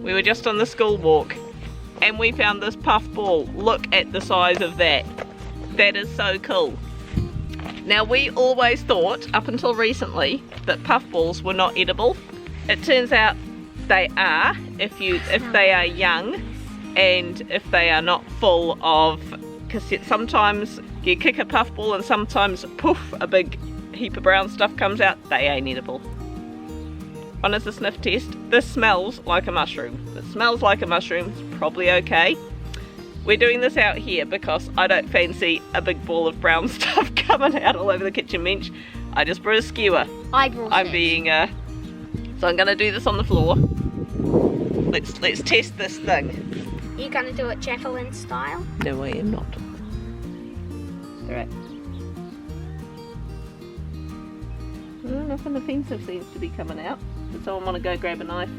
We were just on the school walk and we found this puffball. Look at the size of that. That is so cool. Now we always thought, up until recently, that puffballs were not edible. It turns out they are if they are young and if they are not full of cassette. Sometimes you kick a puffball and sometimes poof, a big heap of brown stuff comes out. They ain't edible. On as a sniff test, this smells like a mushroom. If it smells like a mushroom, it's probably okay. We're doing this out here because I don't fancy a big ball of brown stuff coming out all over the kitchen bench. I just brought a skewer. I'm being so I'm gonna do this on the floor. Let's test this thing. You're gonna do it javelin style? No, I am not. Alright. Nothing offensive seems to be coming out. Does someone want to go grab a knife?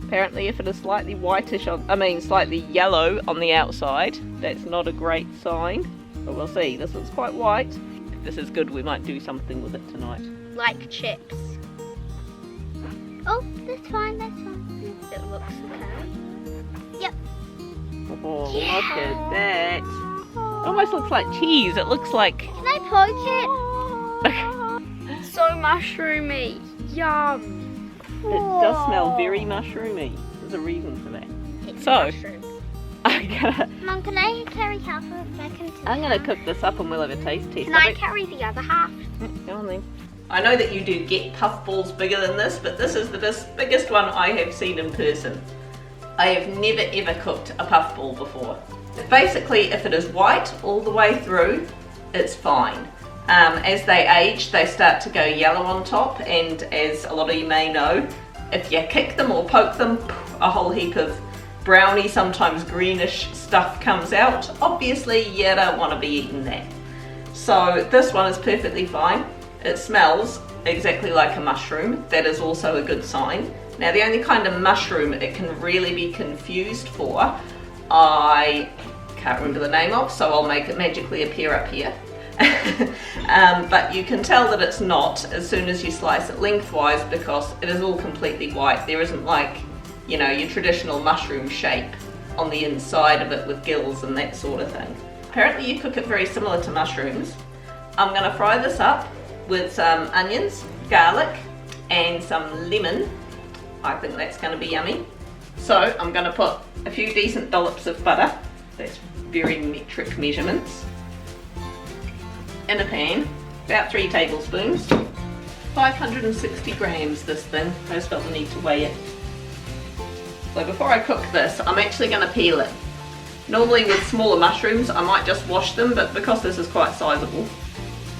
Apparently if it is slightly whitish slightly yellow on the outside, that's not a great sign. But we'll see. This looks quite white. If this is good, we might do something with it tonight. Like chips. Oh, that's fine, that's fine. It looks okay. Yep. Oh, yeah. Look at that. It almost looks like cheese. It looks like... Can I poke it? So mushroomy. Yum. It does smell very mushroomy. There's a reason for that. It's so, mushroom. Mum, can I carry half of it back into the I'm going to cook this up and we'll have a taste test. Can I carry the other half? Go on then. I know that you do get puffballs bigger than this, but this is the biggest one I have seen in person. I have never ever cooked a puffball before. Basically, if it is white all the way through, it's fine. As they age, they start to go yellow on top, and as a lot of you may know, if you kick them or poke them, a whole heap of browny, sometimes greenish stuff comes out. Obviously, you don't want to be eating that. So this one is perfectly fine. It smells exactly like a mushroom. That is also a good sign. Now, the only kind of mushroom it can really be confused for, I can't remember the name of, so I'll make it magically appear up here. But you can tell that it's not as soon as you slice it lengthwise because it is all completely white. There isn't like, you know, your traditional mushroom shape on the inside of it with gills and that sort of thing. Apparently you cook it very similar to mushrooms. I'm going to fry this up with some onions, garlic and some lemon. I think that's going to be yummy. So I'm going to put a few decent dollops of butter, that's very metric measurements, in a pan, about 3 tablespoons, 560 grams this thing. I just felt the need to weigh it. So before I cook this, I'm actually going to peel it. Normally with smaller mushrooms I might just wash them, but because this is quite sizable,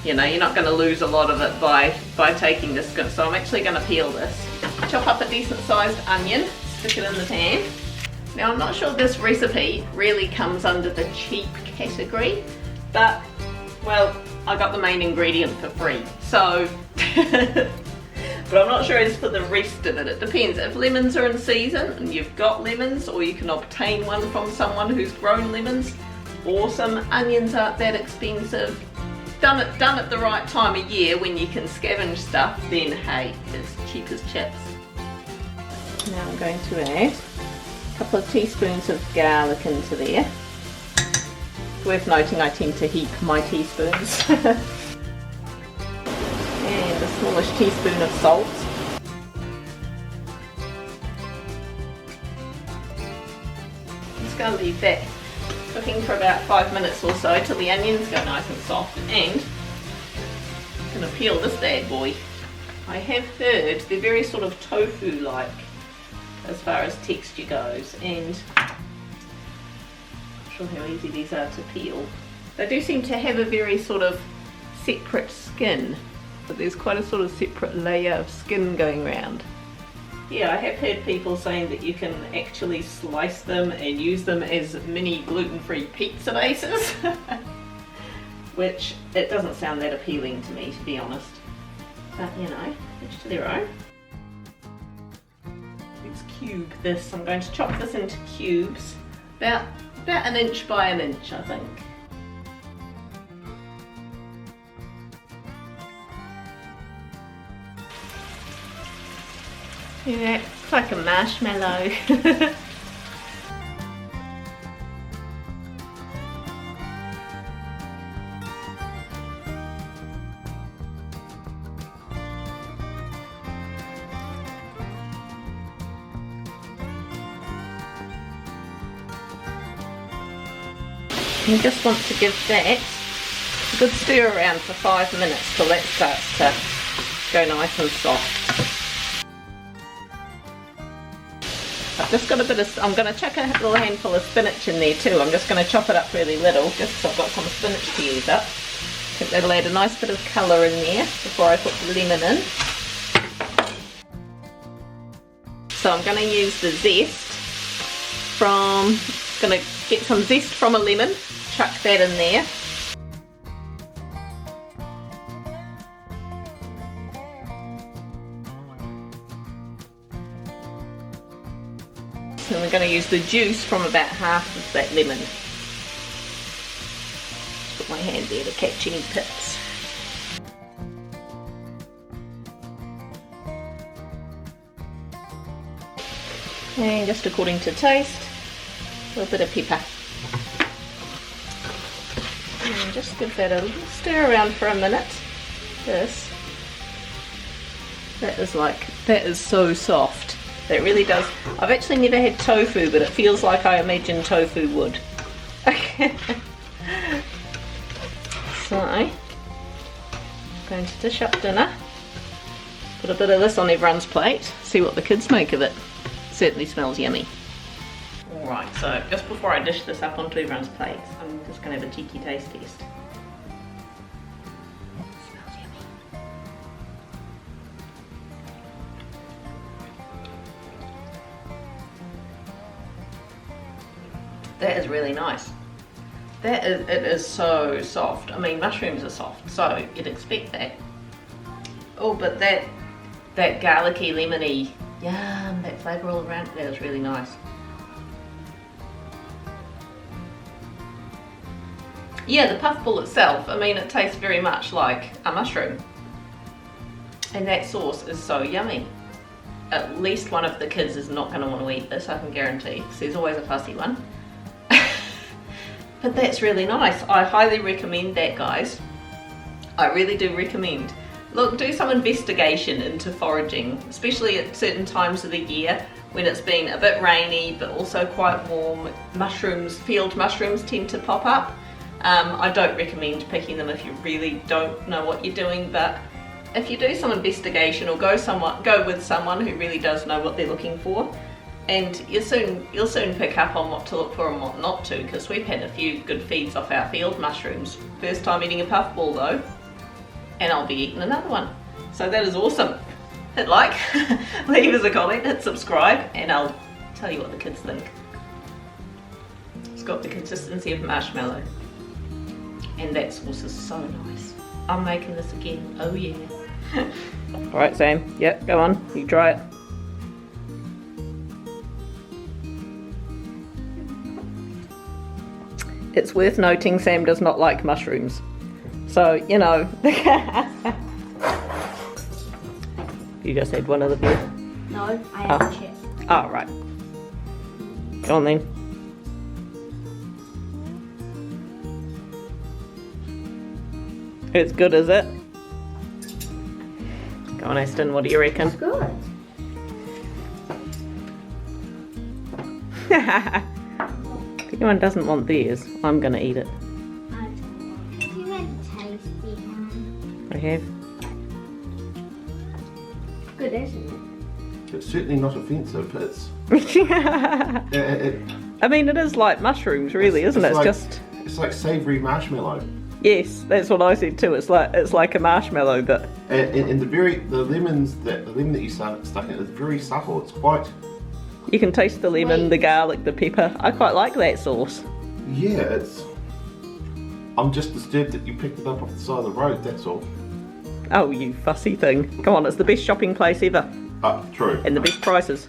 you know, you're not going to lose a lot of it by taking this, so I'm actually going to peel this. Chop up a decent sized onion, stick it in the pan. Now I'm not sure this recipe really comes under the cheap category, but well, I got the main ingredient for free, so but I'm not sure as for the rest of it. It depends. If lemons are in season and you've got lemons, or you can obtain one from someone who's grown lemons, awesome. Onions aren't that expensive. Done at the right time of year when you can scavenge stuff, then hey, it's cheap as chips. Now I'm going to add a couple of teaspoons of garlic into there. It's worth noting I tend to heap my teaspoons. And a smallish teaspoon of salt. Just going to leave that cooking for about 5 minutes or so till the onions go nice and soft, and I'm going to peel this bad boy. I have heard they're very sort of tofu-like as far as texture goes, and I'm not sure how easy these are to peel. They do seem to have a very sort of separate skin, but there's quite a sort of separate layer of skin going around. Yeah, I have heard people saying that you can actually slice them and use them as mini gluten-free pizza bases, which it doesn't sound that appealing to me, to be honest. But you know, each to their own. Let's cube this. I'm going to chop this into cubes, about 1 inch by 1 inch, I think. Yeah, it's like a marshmallow. You just want to give that a good stir around for 5 minutes till that starts to go nice and soft. I've just got a bit of, I'm going to chuck a little handful of spinach in there too. I'm just going to chop it up really little just so I've got some spinach to use up. I think that'll add a nice bit of colour in there before I put the lemon in. So I'm going to use the zest from, going to get some zest from a lemon. Chuck that in there. So we're going to use the juice from about half of that lemon. Put my hand there to catch any pips. And just according to taste, a little bit of pepper. And just give that a little stir around for a minute. That is so soft. That really does. I've actually never had tofu, but it feels like I imagine tofu would. So, I'm going to dish up dinner. Put a bit of this on everyone's plate. See what the kids make of it. Certainly smells yummy. Alright, so just before I dish this up onto everyone's plates, I'm just going to have a cheeky taste test. Smells yummy. That is really nice. It is so soft. I mean, mushrooms are soft, so you'd expect that. Oh, but that garlicky, lemony, yum, that flavour all around, that is really nice. Yeah, the puffball itself, I mean, it tastes very much like a mushroom. And that sauce is so yummy. At least one of the kids is not going to want to eat this, I can guarantee, because there's always a fussy one. But that's really nice. I highly recommend that, guys. I really do recommend. Look, do some investigation into foraging, especially at certain times of the year when it's been a bit rainy but also quite warm. Mushrooms, field mushrooms tend to pop up. I don't recommend picking them if you really don't know what you're doing, but if you do some investigation or go with someone who really does know what they're looking for, and you'll soon pick up on what to look for and what not to, because we've had a few good feeds off our field mushrooms. First time eating a puffball though, and I'll be eating another one. So that is awesome. Hit like, leave us a comment, hit subscribe, and I'll tell you what the kids think. It's got the consistency of marshmallow. And that sauce is so nice. I'm making this again, oh yeah. Alright Sam, yep, go on, you try it. It's worth noting Sam does not like mushrooms. So, you know. You just had one of the beer? No, I had a chip. Oh, right. Go on then. It's good, is it? Go on, Aston, what do you reckon? It's good. If anyone doesn't want theirs, I'm going to eat it. You had a tasty one. I have. Good, isn't It's certainly not offensive. It's. I mean, it is like mushrooms, really, isn't it? It's like savoury marshmallow. Yes, that's what I said too. It's like a marshmallow, but. And the lemon that you stuck in is very subtle. It's quite. You can taste the lemon, the garlic, the pepper. I quite like that sauce. Yeah, it's. I'm just disturbed that you picked it up off the side of the road. That's all. Oh, you fussy thing. Come on, it's the best shopping place ever. True. And the best prices.